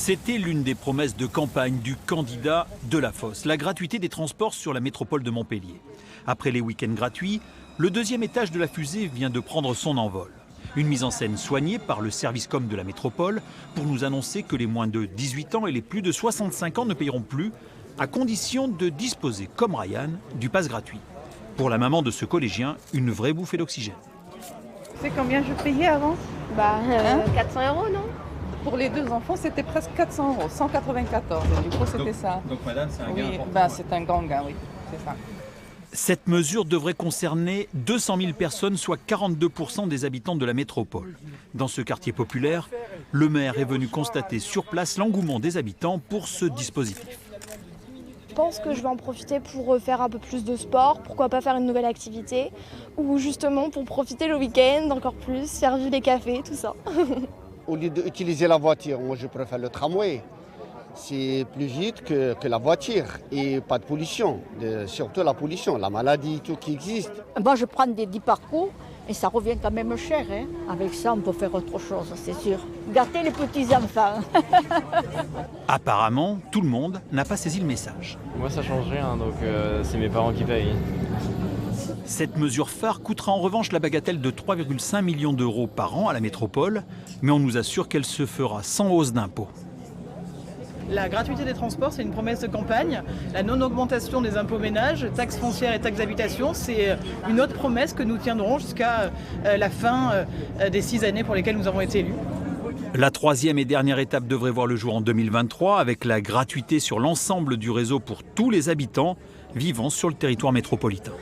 C'était l'une des promesses de campagne du candidat Delafosse, la gratuité des transports sur la métropole de Montpellier. Après les week-ends gratuits, le deuxième étage de la fusée vient de prendre son envol. Une mise en scène soignée par le service com de la métropole pour nous annoncer que les moins de 18 ans et les plus de 65 ans ne payeront plus, à condition de disposer, comme Ryan, du pass gratuit. Pour la maman de ce collégien, une vraie bouffée d'oxygène. C'est combien je payais avant? 400 €, non? Pour les deux enfants, c'était presque 400 €, 194. Et du coup, c'était ça. Donc madame, c'est un gain Oui, important. c'est un grand gain, oui, c'est ça. Cette mesure devrait concerner 200 000 personnes, soit 42% des habitants de la métropole. Dans ce quartier populaire, le maire est venu constater sur place l'engouement des habitants pour ce dispositif. Je pense que je vais en profiter pour faire un peu plus de sport, pourquoi pas faire une nouvelle activité, ou justement pour profiter le week-end encore plus, faire vivre les cafés, tout ça. Au lieu d'utiliser la voiture, moi je préfère le tramway. C'est plus vite que la voiture et pas de pollution, surtout la pollution, la maladie, tout qui existe. Moi, je prends des 10 parcours et ça revient quand même cher. Hein. Avec ça, on peut faire autre chose, c'est sûr. Gâter les petits-enfants. Apparemment, tout le monde n'a pas saisi le message. Moi, ça change rien, donc c'est mes parents qui payent. Cette mesure phare coûtera en revanche la bagatelle de 3,5 millions d'euros par an à la métropole, mais on nous assure qu'elle se fera sans hausse d'impôts. La gratuité des transports, c'est une promesse de campagne. La non-augmentation des impôts ménages, taxes foncières et taxes d'habitation, c'est une autre promesse que nous tiendrons jusqu'à la fin des 6 années pour lesquelles nous avons été élus. La troisième et dernière étape devrait voir le jour en 2023 avec la gratuité sur l'ensemble du réseau pour tous les habitants vivant sur le territoire métropolitain.